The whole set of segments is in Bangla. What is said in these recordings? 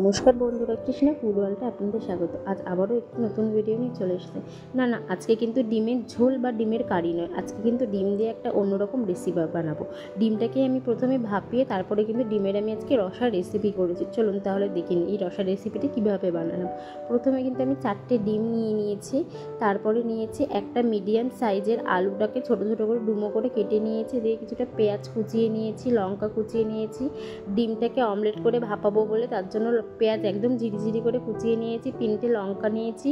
নমস্কার বন্ধুরা, কৃষ্ণা ফুড ওয়ার্ল্ডে আপনাদের স্বাগত। আজ আবারও একটি নতুন ভিডিও নিয়ে চলে এসেছে। আজকে কিন্তু ডিমের ঝোল বা ডিমের কারি নয়, আজকে কিন্তু ডিম দিয়ে একটা অন্যরকম রেসিপি বানাবো। ডিমটাকে আমি প্রথমে ভাপিয়ে তারপরে কিন্তু ডিমের আমি আজকে রসা রেসিপি করেছি। চলুন তাহলে দেখে নিই এই রসা রেসিপিটা কীভাবে বানালাম। প্রথমে কিন্তু আমি 4টে ডিম নিয়ে নিয়েছি, তারপরে নিয়েছি একটা মিডিয়াম সাইজের আলুটাকে ছোটো ছোটো করে ডুমো করে কেটে নিয়েছি, দিয়ে কিছুটা পেঁয়াজ কুচিয়ে নিয়েছি, লঙ্কা কুচিয়ে নিয়েছি। ডিমটাকে অমলেট করে ভাপাবো বলে তার জন্য পেঁয়াজ একদম ঝিরিঝিরি করে কুচিয়ে নিয়েছি, 3টে লঙ্কা নিয়েছি,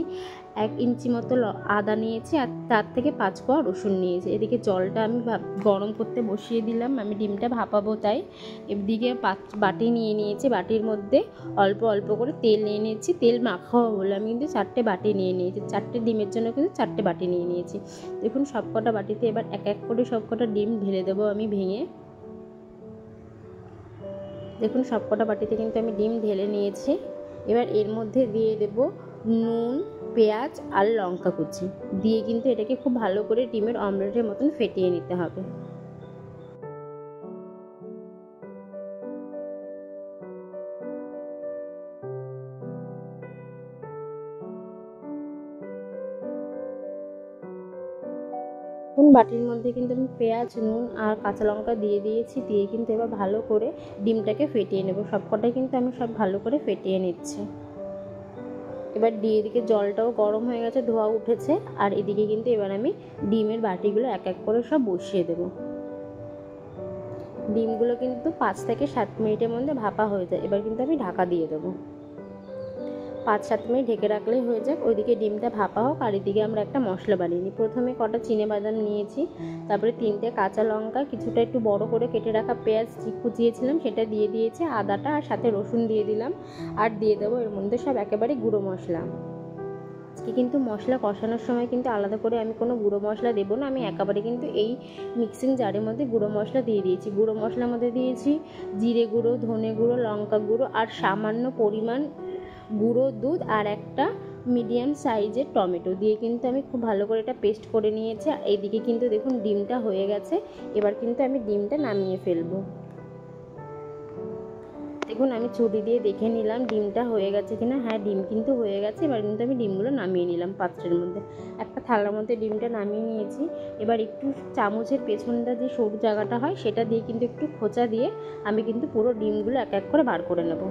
1 ইঞ্চি মতো আদা নিয়েছি, আর তার থেকে 5 কোয়া রসুন নিয়েছি। এদিকে জলটা আমি গরম করতে বসিয়ে দিলাম, আমি ডিমটা ভাপাবো তাই। এদিকে বাটি নিয়ে নিয়েছি, বাটির মধ্যে অল্প অল্প করে তেল নিয়ে নিয়েছি, তেল মাখাবো বলে আমি কিন্তু 4টে বাটি নিয়ে নিয়েছি। 4টে ডিমের জন্য কিন্তু 4টে বাটি নিয়ে নিয়েছি। দেখুন সবকটা বাটিতে এবার এক এক করে সবকটা ডিম ঢেলে দেবো আমি ভেঙে। দেখুন সবকটা বাটিতে কিন্তু আমি ডিম ঢেলে নিয়েছি। এবার এর মধ্যে দিয়ে দেব নুন, পেঁয়াজ আর লঙ্কা কুচি দিয়ে কিন্তু এটাকে খুব ভালো করে ডিমের অমলেটের মতন ফেটিয়ে নিতে হবে। বাটির মধ্যে কিন্তু আমি পেঁয়াজ, নুন আর কাঁচা লঙ্কা দিয়ে দিয়েছি, দিয়ে কিন্তু এবার ভালো করে ডিমটাকে ফেটিয়ে নেব। সবকটাই কিন্তু আমি সব ভালো করে ফেটিয়ে নিচ্ছি। এবার এদিকে জলটাও গরম হয়ে গেছে, ধোয়া উঠেছে, আর এদিকে কিন্তু এবার আমি ডিমের বাটিগুলো এক এক করে সব বসিয়ে দেব। ডিমগুলো কিন্তু 5 থেকে 7 মিনিটের মধ্যে ভাপা হয়ে যায়। এবার কিন্তু আমি ঢাকা দিয়ে দেবো, 5-7 মিনিট ঢেকে রাখলেই হয়ে যাক। ওইদিকে ডিমটা ভাপা হোক, আর এদিকে আমরা একটা মশলা বানিয়ে নিই। প্রথমে কটা চিনেবাদাম নিয়েছি, তারপরে 3টে কাঁচা লঙ্কা, কিছুটা একটু বড় করে কেটে রাখা পেঁয়াজ কুচিয়েছিলাম সেটা দিয়ে দিয়েছি, আদাটা আর সাথে রসুন দিয়ে দিলাম, আর দিয়ে দেবো এর মধ্যে সব একেবারে গুঁড়ো মশলা। আজকে কিন্তু মশলা কষানোর সময় কিন্তু আলাদা করে আমি কোনো গুঁড়ো মশলা দেবো না, আমি একেবারে কিন্তু এই মিক্সিং জারের মধ্যে গুঁড়ো মশলা দিয়ে দিয়েছি। গুঁড়ো মশলার মধ্যে দিয়েছি জিরে গুঁড়ো, ধনে গুঁড়ো, লঙ্কা গুঁড়ো আর সামান্য পরিমাণ গুঁড়ো দুধ আর একটা মিডিয়াম সাইজের টমেটো দিয়ে কিন্তু আমি খুব ভালো করে এটা পেস্ট করে নিয়েছি। আর এইদিকে কিন্তু দেখুন ডিমটা হয়ে গেছে। এবার কিন্তু আমি ডিমটা নামিয়ে ফেলবো। দেখুন আমি ছুরি দিয়ে দেখে নিলাম ডিমটা হয়ে গেছে কিনা। হ্যাঁ, ডিম কিন্তু হয়ে গেছে। এবার কিন্তু আমি ডিমগুলো নামিয়ে নিলাম পাত্রের মধ্যে। একটা থালার মধ্যে ডিমটা নামিয়ে নিয়েছি। এবার একটু চামচের পেছনটা যে সরু জায়গাটা হয় সেটা দিয়ে কিন্তু একটু খোঁচা দিয়ে আমি কিন্তু পুরো ডিমগুলো এক এক করে বার করে নেব।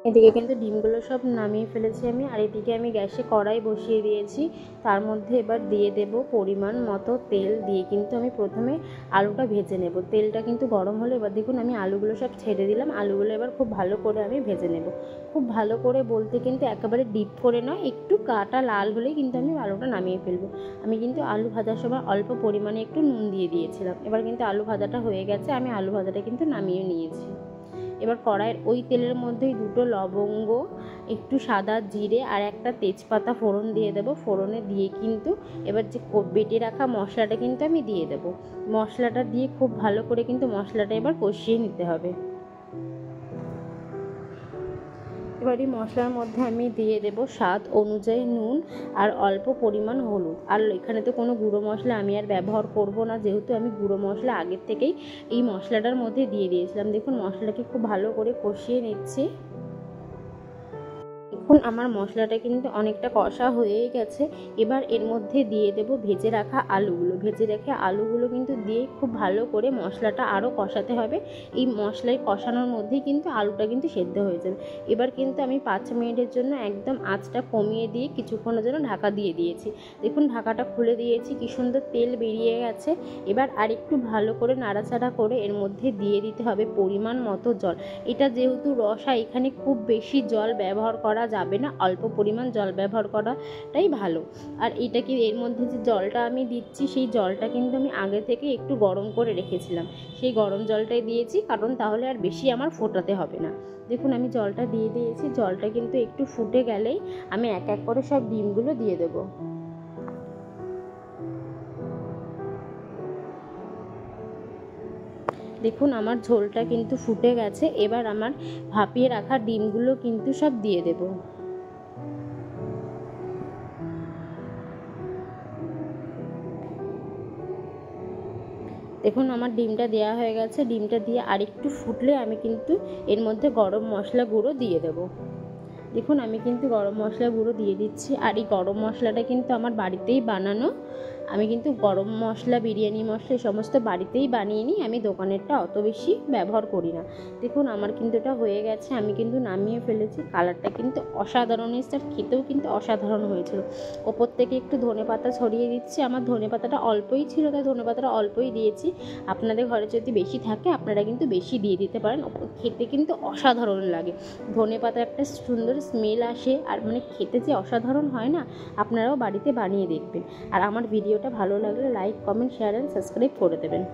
এদিকে কিন্তু ডিমগুলো সব নামিয়ে ফেলেছি আমি। আর এদিকে আমি গ্যাসে কড়াই বসিয়ে দিয়েছি, তার মধ্যে এবার দিয়ে দেব পরিমাণ মতো তেল, দিয়ে কিন্তু আমি প্রথমে আলুটা ভেজে নেব। তেলটা কিন্তু গরম হলে এবার দেখুন আমি আলুগুলো সব ছেড়ে দিলাম। আলুগুলো এবার খুব ভালো করে আমি ভেজে নেব। খুব ভালো করে বলতে কিন্তু একেবারে ডিপ করে নয়, একটু কাটা লাল হলেই কিন্তু আমি আলুটা নামিয়ে ফেলবো। আমি কিন্তু আলু ভাজার সময় অল্প পরিমাণে একটু নুন দিয়ে দিয়েছিলাম। এবার কিন্তু আলু ভাজাটা হয়ে গেছে, আমি আলু ভাজাটা কিন্তু নামিয়ে নিয়েছি। এবার কড়াইয়ের ওই তেলের মধ্যেই 2টো লবঙ্গ, একটু সাদা জিরে আর একটা তেজপাতা ফোড়ন দিয়ে দেবো। ফোড়নে দিয়ে কিন্তু এবার যে বেটে রাখা মশলাটা কিন্তু আমি দিয়ে দেবো। মশলাটা দিয়ে খুব ভালো করে কিন্তু মশলাটা এবার কষিয়ে নিতে হবে। এবার এই মশলার মধ্যে আমি দিয়ে দেব স্বাদ অনুযায়ী নুন আর অল্প পরিমাণ হলুদ। আর এখানে তো কোনো গুঁড়ো মশলা আমি আর ব্যবহার করব না, যেহেতু আমি গুঁড়ো মশলা আগের থেকেই এই মশলাটার মধ্যে দিয়ে দিয়েছিলাম। দেখুন মশলাটাকে খুব ভালো করে কষিয়ে নিচ্ছি। এখন আমার মশলাটা কিন্তু অনেকটা কষা হয়েই গেছে। এবার এর মধ্যে দিয়ে দেব ভেজে রাখা আলুগুলো। ভেজে রেখে আলুগুলো কিন্তু দিয়ে খুব ভালো করে মশলাটা আরও কষাতে হবে। এই মশলায় কষানোর মধ্যেই কিন্তু আলুটা কিন্তু সেদ্ধ হয়ে যাবে। এবার কিন্তু আমি 5 মিনিটের জন্য একদম আঁচটা কমিয়ে দিয়ে কিছুক্ষণের জন্য ঢাকা দিয়ে দিয়েছি। দেখুন ঢাকাটা খুলে দিয়েছি, কি সুন্দর তেল বেরিয়ে গেছে। এবার আরেকটু ভালো করে নাড়াচাড়া করে এর মধ্যে দিয়ে দিতে হবে পরিমাণ মতো জল। এটা যেহেতু রসা, এখানে খুব বেশি জল ব্যবহার করা যাবে না, অল্প পরিমাণ জল ব্যবহার করাটাই ভালো। আর এটাকে এর মধ্যে যে জলটা আমি দিচ্ছি সেই জলটা কিন্তু আমি আগে থেকে একটু গরম করে রেখেছিলাম, সেই গরম জলটাই দিয়েছি, কারণ তাহলে আর বেশি আমার ফোটাতে হবে না। দেখুন আমি জলটা দিয়ে দিয়েছি। জলটা কিন্তু একটু ফুটে গেলেই আমি এক এক করে সব ডিমগুলো দিয়ে দেবো। দেখুন আমার ঝোলটা কিন্তু ফুটে গেছে। এবার আমার ভাপিয়ে রাখা ডিমগুলো কিন্তু সব দিয়ে দেব। দেখুন আমার ডিমটা দেওয়া হয়ে গেছে। ডিমটা দিয়ে আরেকটু ফুটলে আমি কিন্তু এর মধ্যে গরম মশলা গুঁড়ো দিয়ে দেবো। দেখুন আমি কিন্তু গরম মশলা গুঁড়ো দিয়ে দিচ্ছি। আর এই গরম মশলাটা কিন্তু আমার বাড়িতেই বানানো। আমি কিন্তু গরম মশলা, বিরিয়ানি মশলা সমস্ত বাড়িতেই বানিয়ে নিই, আমি দোকানেরটা অত বেশি ব্যবহার করি না। দেখুন আমার কিন্তু এটা হয়ে গেছে, আমি কিন্তু নামিয়ে ফেলেছি। কালারটা কিন্তু অসাধারণ এসেছে, আর খেতেও কিন্তু অসাধারণ হয়েছিল। ওপর থেকে একটু ধনেপাতা ছড়িয়ে দিচ্ছি। আমার ধনেপাতাটা অল্পই ছিল, তাই ধনেপাতাটা অল্পই দিয়েছি। আপনাদের ঘরে যদি বেশি থাকে আপনারা কিন্তু বেশি দিয়ে দিতে পারেন। খেতে কিন্তু অসাধারণ লাগে। ধনেপাতার একটা সুন্দর স্মেল আসে, আর মানে খেতে যে অসাধারণ হয় না, আপনারাও বাড়িতে বানিয়ে দেখবেন। আর আমার ভিডিওটা ভালো লাগলে like, comment, share and subscribe করে দেবেন।